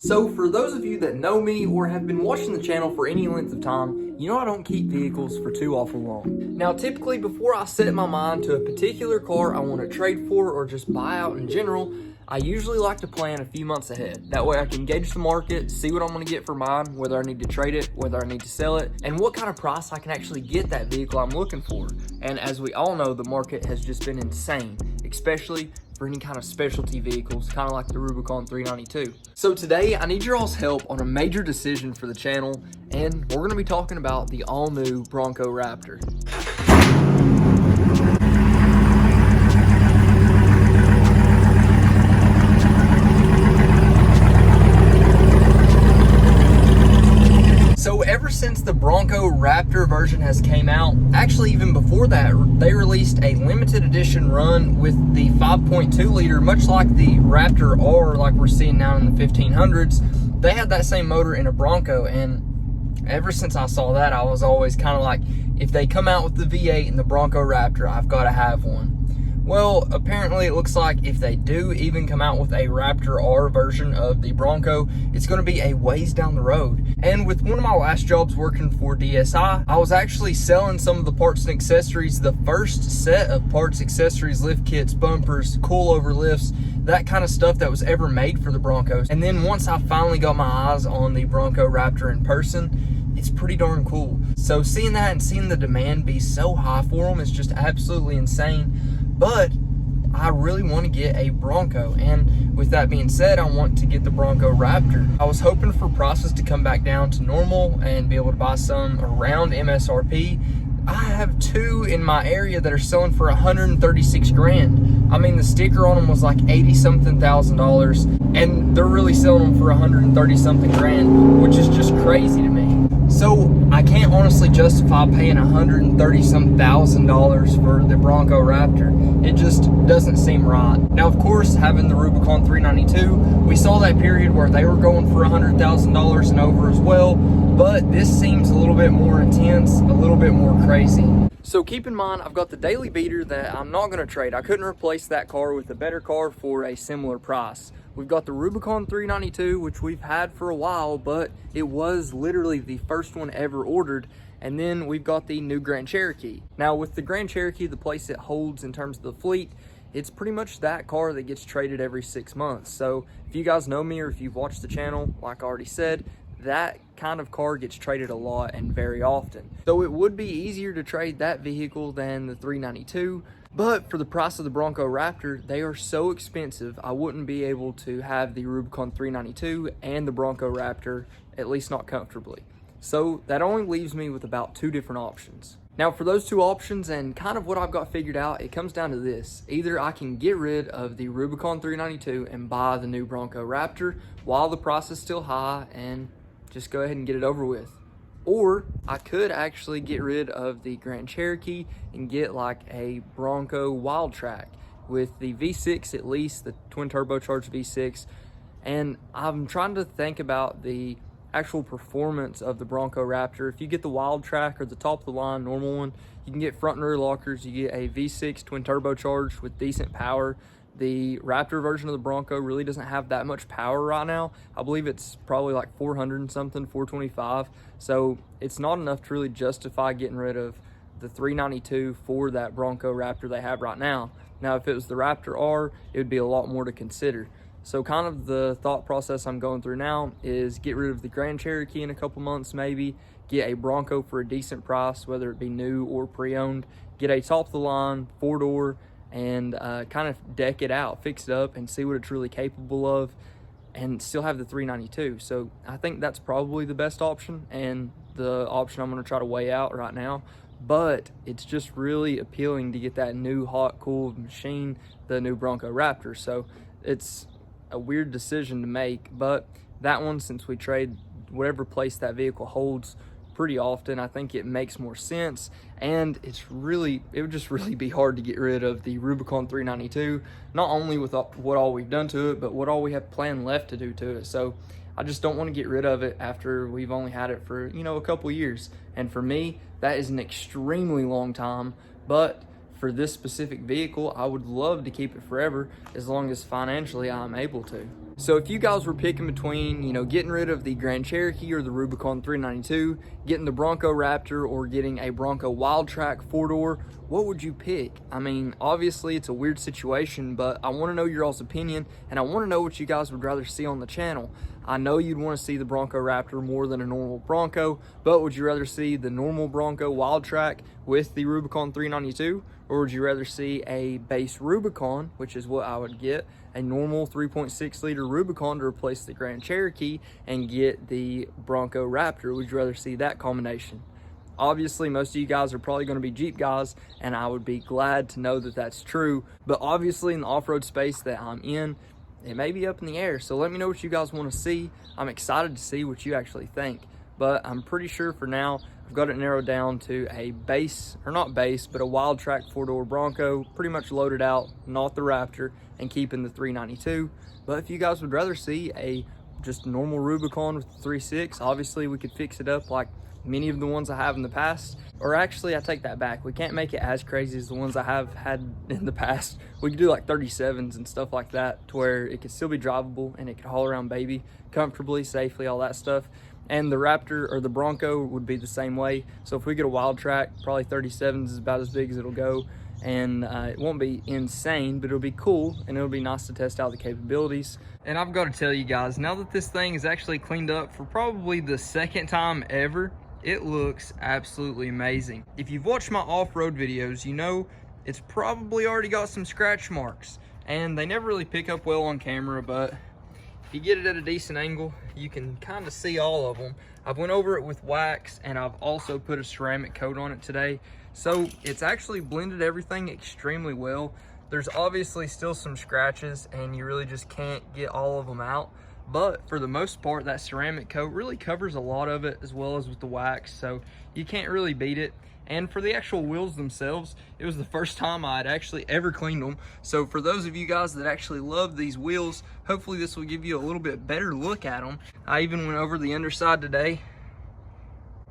So for those of you that know me or have been watching the channel for any length of time, you know I don't keep vehicles for too awful long. Now typically before I set my mind to a particular car I want to trade for or just buy out in general, I usually like to plan a few months ahead. That way I can gauge the market, see what I'm going to get for mine, whether I need to trade it, whether I need to sell it, and what kind of price I can actually get that vehicle I'm looking for. And as we all know, the market has just been insane, especially for any kind of specialty vehicles, kind of like the Rubicon 392. So today, I need your all's help on a major decision for the channel, and we're gonna be talking about the all-new Bronco Raptor. So ever since the Bronco Raptor version has came out, actually even before that, they released a limited edition run with the 5.2 liter, much like the Raptor R like we're seeing now in the 1500s. They had that same motor in a Bronco, and ever since I saw that, I was always kind of like, if they come out with the V8 and the Bronco Raptor, I've got to have one. Well, apparently it looks like if they do even come out with a Raptor R version of the Bronco, it's going to be a ways down the road. And with one of my last jobs working for DSI, I was actually selling some of the parts and accessories, the first set of parts, accessories, lift kits, bumpers, coilover lifts, that kind of stuff that was ever made for the Broncos. And then once I finally got my eyes on the Bronco Raptor in person, it's pretty darn cool. So seeing that and seeing the demand be so high for them is just absolutely insane. But I really want to get a Bronco, and with that being said, I want to get the Bronco Raptor. I was hoping for prices to come back down to normal and be able to buy some around MSRP. I have two in my area that are selling for 136 grand. I mean, the sticker on them was like 80 something thousand dollars, and they're really selling them for 130 something grand, which is just crazy to me. So I can't honestly justify paying 130 some thousand dollars for the Bronco Raptor. It just doesn't seem right. Now, of course, having the Rubicon 392, we saw that period where they were going for $100,000 and over as well, but this seems a little bit more intense, a little bit more crazy. So keep in mind, I've got the daily beater that I'm not gonna trade. I couldn't replace that car with a better car for a similar price. We've got the Rubicon 392, which we've had for a while, but it was literally the first one ever ordered. And then we've got the new Grand Cherokee. Now with the Grand Cherokee, the place it holds in terms of the fleet, it's pretty much that car that gets traded every 6 months. So if you guys know me or if you've watched the channel, like I already said, that kind of car gets traded a lot and very often. So it would be easier to trade that vehicle than the 392. But for the price of the Bronco Raptor, they are so expensive, I wouldn't be able to have the Rubicon 392 and the Bronco Raptor, at least not comfortably. So that only leaves me with about two different options. Now for those two options and kind of what I've got figured out, it comes down to this. Either I can get rid of the Rubicon 392 and buy the new Bronco Raptor while the price is still high and just go ahead and get it over with. Or I could actually get rid of the Grand Cherokee and get like a Bronco Wild Track with the V6, at least the twin turbocharged V6. And I'm trying to think about the actual performance of the Bronco Raptor. If you get the Wild Track or the top of the line normal one, you can get front and rear lockers. You get a V6 twin turbocharged with decent power. The Raptor version of the Bronco really doesn't have that much power right now. I believe it's probably like 400 and something, 425. So it's not enough to really justify getting rid of the 392 for that Bronco Raptor they have right now. Now, if it was the Raptor R, it would be a lot more to consider. So kind of the thought process I'm going through now is get rid of the Grand Cherokee in a couple months, maybe get a Bronco for a decent price, whether it be new or pre-owned, get a top of the line, 4-door, and kind of deck it out, fix it up, and see what it's really capable of, and still have the 392. So I think that's probably the best option and the option I'm going to try to weigh out right now. But it's just really appealing to get that new hot, cool machine, the new Bronco Raptor. So it's a weird decision to make, but that one, since we trade whatever place that vehicle holds pretty often, I think it makes more sense. And it would just really be hard to get rid of the Rubicon 392, not only with what all we've done to it, but what all we have planned left to do to it. So I just don't want to get rid of it after we've only had it for, a couple years. And for me, that is an extremely long time. But for this specific vehicle, I would love to keep it forever as long as financially I'm able to. So if you guys were picking between, you know, getting rid of the Grand Cherokee or the Rubicon 392, getting the Bronco Raptor or getting a Bronco Wildtrak 4-door, what would you pick? I mean, obviously it's a weird situation, but I want to know your all's opinion, and I want to know what you guys would rather see on the channel. I know you'd want to see the Bronco Raptor more than a normal Bronco, but would you rather see the normal Bronco Wildtrak with the Rubicon 392, or would you rather see a base Rubicon, which is what I would get, a normal 3.6 liter Rubicon to replace the Grand Cherokee, and get the Bronco Raptor? Would you rather see that combination? Obviously, most of you guys are probably going to be Jeep guys, and I would be glad to know that that's true. But obviously, in the off-road space that I'm in, it may be up in the air. So let me know what you guys want to see. I'm excited to see what you actually think. But I'm pretty sure for now, I've got it narrowed down to a base, or not base, but a Wildtrak 4-door Bronco, pretty much loaded out, not the Raptor, and keeping the 392. But if you guys would rather see a just normal Rubicon with the 3.6, obviously we could fix it up like many of the ones I have in the past. Or actually, I take that back. We can't make it as crazy as the ones I have had in the past. We could do like 37s and stuff like that, to where it could still be drivable and it could haul around baby comfortably, safely, all that stuff. And the Raptor or the Bronco would be the same way. So if we get a Wildtrak, probably 37s is about as big as it'll go. And it won't be insane, but it'll be cool, and it'll be nice to test out the capabilities. And I've got to tell you guys, now that this thing is actually cleaned up for probably the second time ever, it looks absolutely amazing. If you've watched my off-road videos, you know it's probably already got some scratch marks, and they never really pick up well on camera, but if you get it at a decent angle, you can kind of see all of them. I've went over it with wax, and I've also put a ceramic coat on it today, so it's actually blended everything extremely well. There's obviously still some scratches, and you really just can't get all of them out. But for the most part, that ceramic coat really covers a lot of it, as well as with the wax, so you can't really beat it. And for the actual wheels themselves, it was the first time I'd actually ever cleaned them. So for those of you guys that actually love these wheels, hopefully this will give you a little bit better look at them. I even went over the underside today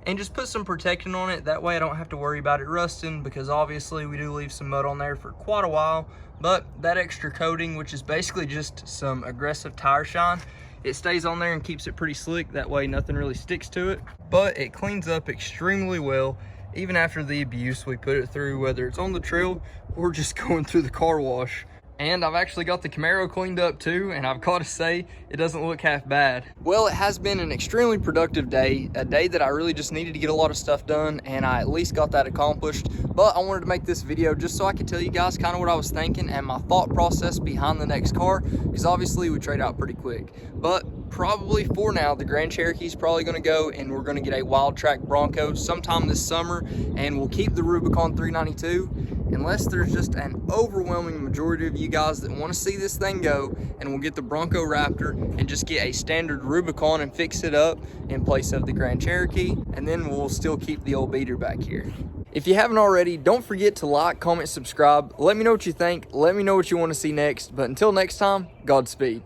and just put some protectant on it. That way I don't have to worry about it rusting, because obviously we do leave some mud on there for quite a while. But that extra coating, which is basically just some aggressive tire shine, it stays on there and keeps it pretty slick. That way nothing really sticks to it, but it cleans up extremely well, even after the abuse we put it through, whether it's on the trail or just going through the car wash. And I've actually got the Camaro cleaned up too, and I've got to say, it doesn't look half bad. Well, it has been an extremely productive day, a day that I really just needed to get a lot of stuff done, and I at least got that accomplished. But I wanted to make this video just so I could tell you guys kind of what I was thinking and my thought process behind the next car, because obviously we trade out pretty quick. But probably for now, the Grand Cherokee's probably going to go, and we're going to get a Wildtrak Bronco sometime this summer, and we'll keep the Rubicon 392. Unless there's just an overwhelming majority of you guys that want to see this thing go, and we'll get the Bronco Raptor and just get a standard Rubicon and fix it up in place of the Grand Cherokee, and then we'll still keep the old beater back here. If you haven't already, don't forget to like, comment, subscribe. Let me know what you think. Let me know what you want to see next. But until next time, Godspeed.